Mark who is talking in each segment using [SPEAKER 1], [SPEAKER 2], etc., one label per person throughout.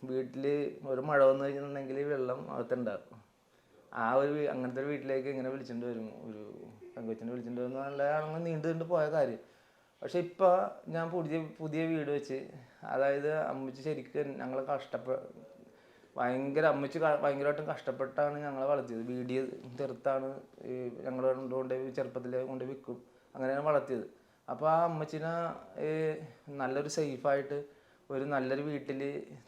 [SPEAKER 1] വീട്ടിൽ ഒരു മഴ വന്നു കഴിഞ്ഞിട്ടുണ്ടെങ്കിൽ വെള്ളം അകത്തുണ്ടാകും. അങ്ങനത്തെ ഒരു വീട്ടിലേക്ക് ഇങ്ങനെ വിളിച്ചിട്ട് വരും, ഒരു പെങ്കൊച്ചിനെ വിളിച്ചിട്ട് വരും. നല്ലതാണെങ്കിൽ നീണ്ടു പോയ കാര്യം. പക്ഷെ ഇപ്പം ഞാൻ പുതിയ വീട് വെച്ച്, അതായത് അമ്മച്ചി ശരിക്കും ഞങ്ങൾ ഭയങ്കരമായിട്ടും കഷ്ടപ്പെട്ടാണ് ഞങ്ങളെ വളർത്തിയത്. വീഡിയോ തീർത്താണ് ഞങ്ങൾ ചെറുപ്പത്തിൽ കൊണ്ട് വിൽക്കും, അങ്ങനെയാണ് വളർത്തിയത്. അപ്പോൾ ആ അമ്മച്ചിനെ നല്ലൊരു സേഫായിട്ട് ഒരു നല്ലൊരു വീട്ടിൽ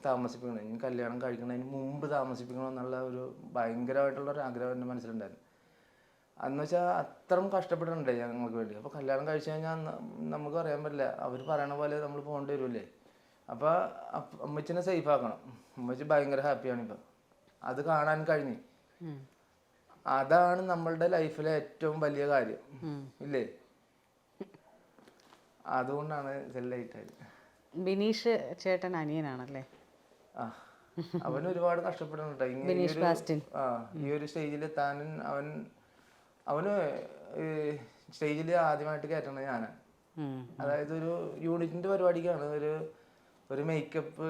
[SPEAKER 1] താമസിപ്പിക്കണം, ഇനി കല്യാണം കഴിക്കുന്നതിന് മുമ്പ് താമസിപ്പിക്കണം എന്നുള്ള ഒരു ഭയങ്കരമായിട്ടുള്ളൊരു ആഗ്രഹം എൻ്റെ മനസ്സിലുണ്ടായിരുന്നു. അന്ന് വെച്ചാൽ അത്രയും കഷ്ടപ്പെട്ടിട്ടുണ്ട് ഞങ്ങൾക്ക് വേണ്ടി. അപ്പോൾ കല്യാണം കഴിച്ചു കഴിഞ്ഞാൽ നമുക്ക് അറിയാൻ പറ്റില്ല, അവർ പറയണ പോലെ നമ്മൾ പോകേണ്ടി വരുമല്ലേ. അപ്പോൾ അമ്മച്ചിനെ സേഫാക്കണം. അമ്മച്ചി ഭയങ്കര ഹാപ്പിയാണ് ഇപ്പം, അത് കാണാൻ കഴിഞ്ഞു. അതാണ് നമ്മളുടെ ലൈഫിലെ ഏറ്റവും വലിയ കാര്യം, ഇല്ലേ? അതുകൊണ്ടാണ് ലേറ്റായത്.
[SPEAKER 2] ബിനീഷ് ചേട്ടൻ അനിയനാണല്ലേ?
[SPEAKER 1] ആ, അവൻ ഒരുപാട് കഷ്ടപ്പെടുന്നുണ്ട് ഈ ഒരു സ്റ്റേജിൽ എത്താനും. അവന് സ്റ്റേജിൽ ആദ്യമായിട്ട് കയറ്റണത് ഞാനാണ്. അതായത് ഒരു യൂണിറ്റിന്റെ പരിപാടിക്കാണ്, ഒരു മേക്കപ്പ്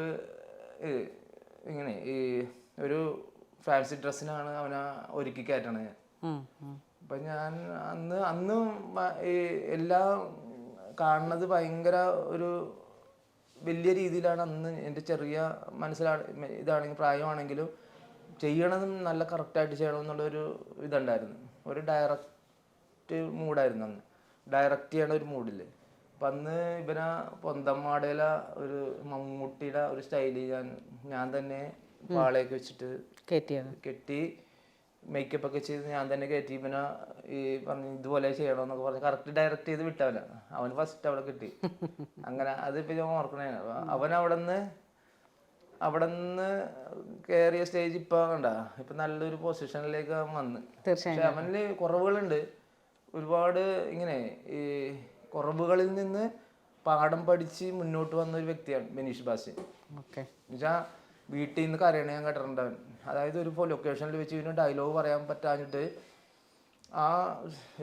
[SPEAKER 1] ഇങ്ങനെ ഒരു ഫാൻസി ഡ്രസ്സിനാണ് അവനെ ഒരുക്കി കയറ്റണത് ഞാൻ. അപ്പൊ ഞാൻ അന്ന് എല്ലാം കാണുന്നത് ഭയങ്കര ഒരു വലിയ രീതിയിലാണ്. അന്ന് എൻ്റെ ചെറിയ ഇതാണെങ്കിൽ പ്രായമാണെങ്കിലും ചെയ്യണതും നല്ല കറക്റ്റായിട്ട് ചെയ്യണം എന്നുള്ളൊരു ഇതുണ്ടായിരുന്നു. ഒരു ഡയറക്റ്റ് മൂഡായിരുന്നു അന്ന്, ഡയറക്റ്റ് ചെയ്യണ ഒരു മൂഡില്ലേ. അപ്പം അന്ന് ഇവനെ പൊന്തമ്മാടയില ഒരു മമ്മൂട്ടിയുടെ ഒരു സ്റ്റൈല് ഞാൻ തന്നെ പാളയൊക്കെ വെച്ചിട്ട് കെട്ടി മേക്കപ്പ് ഒക്കെ ചെയ്ത് ഞാൻ തന്നെ കയറ്റി ഇവനെ പറഞ്ഞ് ഇതുപോലെ ചെയ്യണമെന്നൊക്കെ പറഞ്ഞ് കറക്റ്റ് ഡയറക്റ്റ് ചെയ്ത് വിട്ടവന. അവൻ ഫസ്റ്റ് അവിടെ കിട്ടി. അങ്ങനെ അതിപ്പോൾ ഞാൻ ഓർക്കണേ. അവൻ അവിടെ നിന്ന് കയറിയ സ്റ്റേജ് ഇപ്പം കണ്ട, ഇപ്പം നല്ലൊരു പൊസിഷനിലേക്ക് അവൻ വന്ന്. പക്ഷെ അവനിൽ കുറവുകളുണ്ട് ഒരുപാട്. ഇങ്ങനെ ഈ കുറവുകളിൽ നിന്ന് പാഠം പഠിച്ച് മുന്നോട്ട് വന്ന ഒരു വ്യക്തിയാണ് ബിനീഷ് ബാസ്റ്റിൻ. എന്നുവെച്ചാൽ വീട്ടിൽ നിന്ന് കരയണ ഞാൻ കേട്ടിട്ടുണ്ട് അവൻ. അതായത് ഒരു ലൊക്കേഷനിൽ വെച്ച് ഇവന് ഡയലോഗ് പറയാൻ പറ്റാഞ്ഞിട്ട് ആ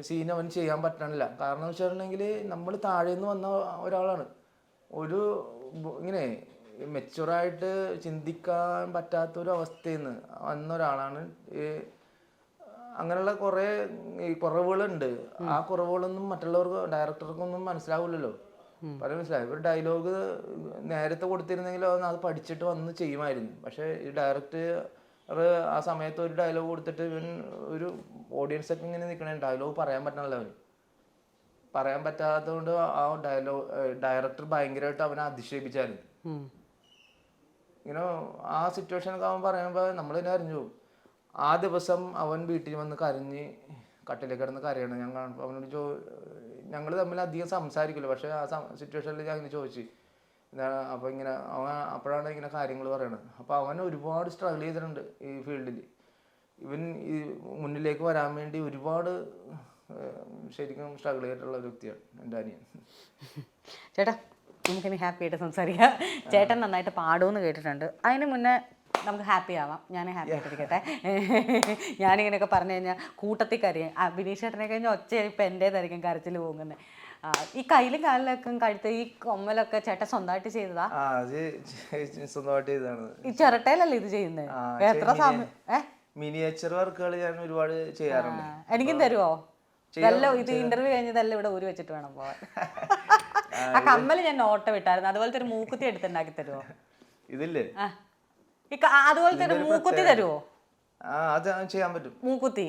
[SPEAKER 1] സീൻ അവൻ ചെയ്യാൻ പറ്റണില്ല. കാരണം എന്ന് വെച്ചിട്ടുണ്ടെങ്കിൽ നമ്മൾ താഴെ നിന്ന് വന്ന ഒരാളാണ്, ഇങ്ങനെ മെച്ചുറായിട്ട് ചിന്തിക്കാൻ പറ്റാത്തൊരു അവസ്ഥയിൽ നിന്ന് വന്ന ഒരാളാണ്. അങ്ങനെയുള്ള കുറേ കുറവുകളുണ്ട്. ആ കുറവുകളൊന്നും മറ്റുള്ളവർക്ക് ഡയറക്ടർക്കൊന്നും മനസ്സിലാവില്ലല്ലോ. മനസ്സിലായി. ഒരു ഡയലോഗ് നേരത്തെ കൊടുത്തിരുന്നെങ്കിലോ അത് പഠിച്ചിട്ട് വന്ന് ചെയ്യുമായിരുന്നു. പക്ഷെ ഈ ഡയറക്ടർ ആ സമയത്ത് ഒരു ഡയലോഗ് കൊടുത്തിട്ട് ഇവൻ ഒരു ഓഡിയൻസൊക്കെ ഇങ്ങനെ നിൽക്കണേ, ഡയലോഗ് പറയാൻ പറ്റണല്ലോ. അവന് പറയാൻ പറ്റാത്തതുകൊണ്ട് ആ ഡയറക്ടർ ഭയങ്കരമായിട്ട് അവനെ അധിക്ഷേപിച്ചായിരുന്നു. ഇങ്ങനെ ആ സിറ്റുവേഷനൊക്കെ അവൻ പറയുമ്പോൾ നമ്മളിതിനെ അറിഞ്ഞു പോകും. ആ ദിവസം അവൻ വീട്ടിൽ വന്ന് കരഞ്ഞ് കട്ടിലേക്ക് കിടന്ന് കരയണം. അവനോട് ഞങ്ങൾ തമ്മിൽ അധികം സംസാരിക്കില്ല. പക്ഷെ ആ സിറ്റുവേഷനിൽ ഞാൻ ഇങ്ങനെ ചോദിച്ചു എന്താണ്. അപ്പോൾ ഇങ്ങനെ അപ്പോഴാണ് ഇങ്ങനെ കാര്യങ്ങൾ പറയണത്. അപ്പോൾ അവൻ ഒരുപാട് സ്ട്രഗിൾ ചെയ്തിട്ടുണ്ട് ഈ ഫീൽഡിൽ. ഇവൻ ഈ മുന്നിലേക്ക് വരാൻ വേണ്ടി ഒരുപാട് ശരിക്കും സ്ട്രഗിൾ ചെയ്തിട്ടുള്ള ഒരു വ്യക്തിയാണ് എൻ്റെ അനിയൻ.
[SPEAKER 2] ചേട്ടാ, നമുക്കിനി ഹാപ്പി ആയിട്ട് സംസാരിക്കാം. ചേട്ടൻ നന്നായിട്ട് പാടുമെന്ന് കേട്ടിട്ടുണ്ട്. അതിന് മുന്നേ നമുക്ക് ഹാപ്പി ആവാം. ഞാൻ ഹാപ്പി ആയിട്ടിരിക്കട്ടെ. ഞാനിങ്ങനെയൊക്കെ പറഞ്ഞു കഴിഞ്ഞാൽ കൂട്ടത്തിൽ കരയും. ബിനീഷ് ചേട്ടനെ കഴിഞ്ഞാൽ ഒച്ച ഇപ്പം എൻ്റേതായിരിക്കും കരച്ചിൽ പോകുന്നത്. ഈ കയ്യിലും കാലിലൊക്കെ കഴുത്ത് ഈ കൊമ്മലൊക്കെ ചേട്ടൻ സ്വന്തമായിട്ട് ചെയ്തതാ?
[SPEAKER 1] സ്വന്തമായിട്ട് ചെയ്തതാണ്.
[SPEAKER 2] ഈ ചിരട്ടയിലല്ലേ ഇത് ചെയ്യുന്നത്? എത്ര സമയം?
[SPEAKER 1] മിനിയേച്ചർ വർക്കുകൾ ഞാൻ ഒരുപാട് ചെയ്യാറുണ്ട്.
[SPEAKER 2] എനിക്കും തരുമോ? ഇതെല്ലാം ഇത് ഇന്റർവ്യൂ കഴിഞ്ഞതെല്ലാം ഇവിടെ ഊരി വെച്ചിട്ട് വേണം പോവാൻ. ആ കമ്മല് ഞാൻ നോട്ടം വിട്ടായിരുന്നു. അതുപോലത്തെ ഒരു മൂക്കുത്തി എടുത്തുണ്ടാക്കി തരുമോ?
[SPEAKER 1] ഇതില്ലേ
[SPEAKER 2] അതുപോലത്തെ ഒരു മൂക്കുത്തി തരുമോ?
[SPEAKER 1] അത് ചെയ്യാൻ പറ്റും.
[SPEAKER 2] മൂക്കുത്തി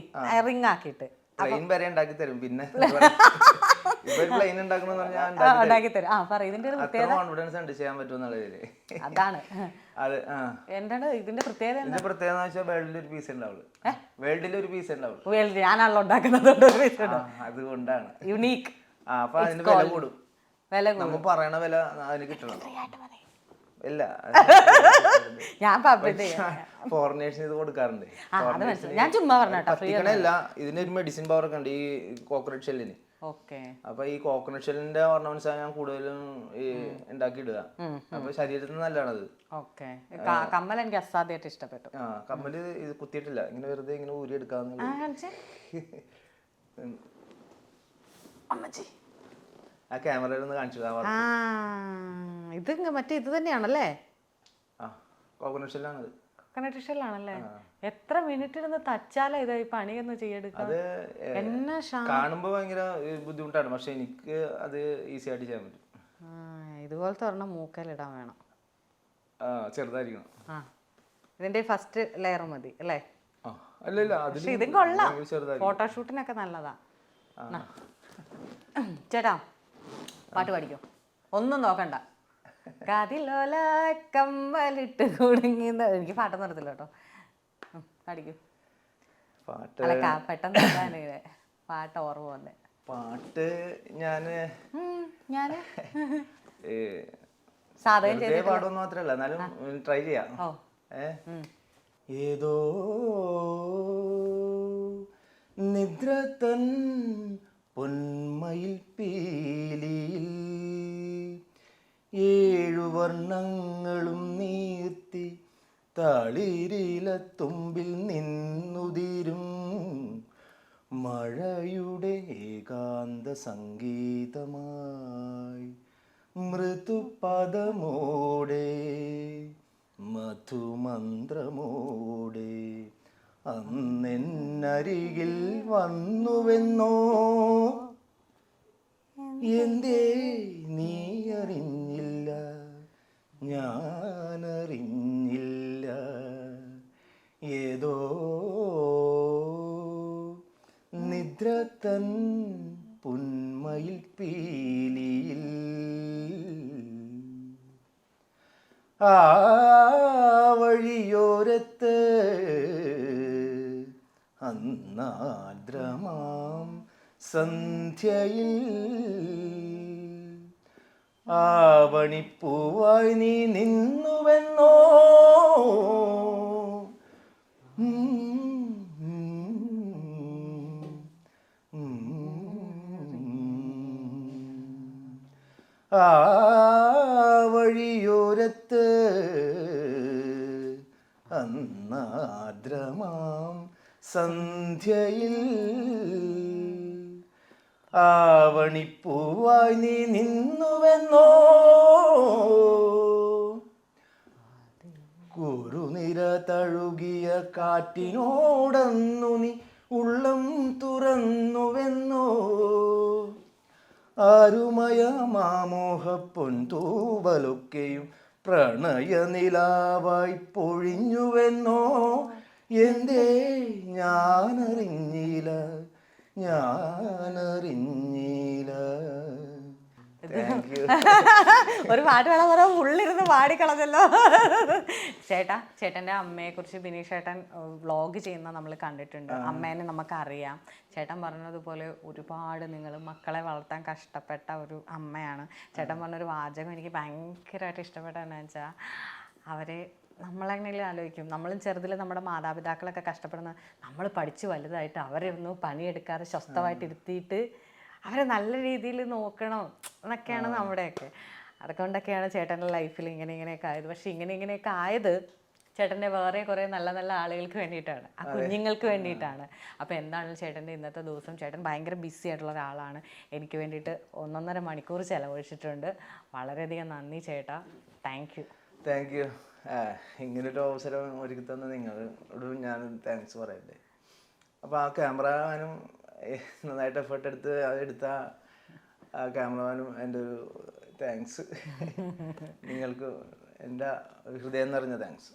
[SPEAKER 2] റിംഗ് ആക്കിയിട്ട്
[SPEAKER 1] പ്ലെയിൻ വരെ ഉണ്ടാക്കി തരും. പിന്നെ പ്ലെയിൻ
[SPEAKER 2] ഉണ്ടാക്കി തരും. ഇതിന്റെ
[SPEAKER 1] കോൺഫിഡൻസ് ഉണ്ട് ചെയ്യാൻ പറ്റുമെന്നുള്ളതില്.
[SPEAKER 2] അതാണ്
[SPEAKER 1] എന്താണ് ഇതിന്റെ പ്രത്യേകത എന്ന് വെച്ചാൽ വേൾഡിൽ ഒരു പീസ് ഉണ്ടാവുള്ളൂ.
[SPEAKER 2] ഞാനാണല്ലോ ഉണ്ടാക്കുന്നത്,
[SPEAKER 1] അതുകൊണ്ടാണ്
[SPEAKER 2] യുണീക്ക്.
[SPEAKER 1] അപ്പൊ അതിന് വില കൂടും. നമ്മൾ പറയണ വില അതിന് കിട്ടണം. ഇല്ല,
[SPEAKER 2] ഞാൻ
[SPEAKER 1] ഫോറിനേഴ്സിന് ഇത് കൊടുക്കാറുണ്ട്.
[SPEAKER 2] ഞാൻ ചുമ്മാ പറഞ്ഞ
[SPEAKER 1] ഇതിനൊരു മെഡിസിൻ പവർ ഒക്കെ ഉണ്ട് ഈ കോക്കനട്ട് ഷെല്ലിന്. അപ്പൊ ഈ കോക്കനട്ട് ഷെല്ലിന്റെ ഓർണമെന്റ്സ് ഞാൻ കൂടുതലും ഉണ്ടാക്കി ഇടുക. അപ്പൊ ശരീരത്തിന് നല്ലതാണത്.
[SPEAKER 2] കമ്മൽ എനിക്ക് അസാധ്യമായിട്ട് ഇഷ്ടപ്പെട്ടു.
[SPEAKER 1] കമ്മല് ഇത് കുത്തിയിട്ടില്ല, ഇങ്ങനെ വെറുതെ ഇങ്ങനെ ഊരി എടുക്കാന്ന്. ആ ക്യാമറയിൽ ഒന്ന് കാണിച്ചു.
[SPEAKER 2] ഇത് മറ്റേ ഇത് തന്നെയാണല്ലേ?
[SPEAKER 1] കോക്കനട്ട് ഷെല്ലാണത്.
[SPEAKER 2] കോക്കനട്ട് ഷെല്ലാണല്ലേ? എത്ര മിനിറ്റ് ഇരുന്ന് തച്ചാലാ ഇതായി പണിയൊന്നും ചെയ്യെടുക്കാം?
[SPEAKER 1] അത് കാണുമ്പോൾ ഭയങ്കര ബുദ്ധിമുട്ടാണ്, പക്ഷെ എനിക്ക് അത് ഈസി ആയിട്ട് ചെയ്യാൻ പറ്റും.
[SPEAKER 2] ഇതുപോലത്തെ ഒരെണ്ണം മൂക്കലിടാൻ വേണം.
[SPEAKER 1] ചെറുതായിരിക്കണം.
[SPEAKER 2] ഇതിന്റെ ഫസ്റ്റ് ലെയർ മതി അല്ലേ?
[SPEAKER 1] അല്ലല്ല,
[SPEAKER 2] പക്ഷെ ഇതും കൊള്ളാം, ഫോട്ടോഷൂട്ടിനൊക്കെ നല്ലതാ. ചേട്ടാ പാട്ട് പാടിക്കോ, ഒന്നും നോക്കണ്ട. കാതിലോല കമ്മലിട്ട് കുടുങ്ങിന്ന്, എനിക്ക് പാട്ടൊന്നും അറിയത്തില്ല കേട്ടോ. പാടിക്കൂ.
[SPEAKER 1] പാട്ട്
[SPEAKER 2] പെട്ടെന്ന് പാട്ട് ഓർമ്മ വന്നേ.
[SPEAKER 1] പാട്ട് ഞാന്
[SPEAKER 2] സാധനം
[SPEAKER 1] പാടൊന്നും മാത്രല്ല, എന്നാലും ട്രൈ ചെയ്യാം. ഏതോ നിദ്ര തൻ പൊന്മയിൽ പീലിയിൽ 7 വർണ്ണങ്ങളും നീർത്തി തളിരില തുമ്പിൽ നിന്നുതിരും മഴയുടെ ഏകാന്ത സംഗീതമായി മൃദുപദമോടെ മധുമന്ത്രമോടെ അന്നെന്നരികിൽ വന്നുവെന്നോ, എന്തേ നീ അറിഞ്ഞില്ല, ഞാനറിഞ്ഞില്ല. ഏതോ നിദ്ര തൻ പൊന്മയിൽ പീലിയിൽ ആ വഴിയോരത്ത് അന്നാദ്രമാം സന്ധ്യയിൽ ആവണിപ്പൂവായി നീ നിന്നുവെന്നോ, ആ വഴിയോരത്ത് അന്നാദ്രമാം സന്ധ്യയിൽ ആവണിപ്പൂവായി നീ നിന്നുവെന്നോ, കുറുനിര തഴുകിയ കാറ്റിനോടന്നു നീ ഉള്ളം തുറന്നുവെന്നോ, ആരുമയ മാമോഹ പൊൻതൂവലൊക്കെയും പ്രണയനിലാവായി പൊഴിഞ്ഞുവെന്നോ, എന്തേ ഞാനറിഞ്ഞില്ല, ഞാനറിഞ്ഞില്ല.
[SPEAKER 2] ഒരു പാട്ട് വേണം പറയാൻ ഉള്ളിരുന്ന് പാടിക്കളഞ്ഞല്ലോ. ചേട്ടൻ്റെ അമ്മയെക്കുറിച്ച് ബിനീഷ് ചേട്ടൻ വ്ളോഗ് ചെയ്യുന്ന നമ്മൾ കണ്ടിട്ടുണ്ട്. അമ്മേനെ നമുക്കറിയാം. ചേട്ടൻ പറഞ്ഞതുപോലെ ഒരുപാട് നിങ്ങൾ മക്കളെ വളർത്താൻ കഷ്ടപ്പെട്ട ഒരു അമ്മയാണ്. ചേട്ടൻ പറഞ്ഞൊരു വാചകം എനിക്ക് ഭയങ്കരമായിട്ട് ഇഷ്ടപ്പെട്ടതെന്ന് വെച്ചാൽ, അവരെ നമ്മളെങ്ങനെയും ആലോചിക്കും, നമ്മളും ചെറുതിൽ നമ്മുടെ മാതാപിതാക്കളൊക്കെ പഠിച്ച് നമ്മൾ പഠിച്ച് വലുതായിട്ട് അവരൊന്നും പണിയെടുക്കാതെ സ്വസ്ഥമായിട്ട് ഇരുത്തിയിട്ട് അവരെ നല്ല രീതിയിൽ നോക്കണം എന്നൊക്കെയാണ് നമ്മുടെയൊക്കെ. അതുകൊണ്ടൊക്കെയാണ് ചേട്ടൻ്റെ ലൈഫിൽ ഇങ്ങനെയൊക്കെ ആയത്. പക്ഷെ ഇങ്ങനെയൊക്കെ ആയത് ചേട്ടൻ്റെ വേറെ കുറേ നല്ല നല്ല ആളുകൾക്ക് വേണ്ടിയിട്ടാണ്, ആ കുഞ്ഞുങ്ങൾക്ക് വേണ്ടിയിട്ടാണ്. അപ്പോൾ എന്താണെങ്കിലും ചേട്ടൻ്റെ ഇന്നത്തെ ദിവസം, ചേട്ടൻ ഭയങ്കര ബിസി ആയിട്ടുള്ള ഒരാളാണ്. എനിക്ക് വേണ്ടിയിട്ട് 1.5 മണിക്കൂർ ചിലവഴിച്ചിട്ടുണ്ട്. വളരെയധികം നന്ദി ചേട്ടാ. Thank you.
[SPEAKER 1] ഇങ്ങനൊരു അവസരം ഒരുക്കി തന്ന നിങ്ങളോട് ഞാൻ താങ്ക്സ് പറയണ്ടേ. അപ്പോൾ ആ ക്യാമറമാനും നന്നായിട്ട് എഫേർട്ട് എടുത്ത ആ ക്യാമറമാനും എൻ്റെ ഒരു താങ്ക്സ്. നിങ്ങൾക്ക് എൻ്റെ ഹൃദയം നിറഞ്ഞ താങ്ക്സ്.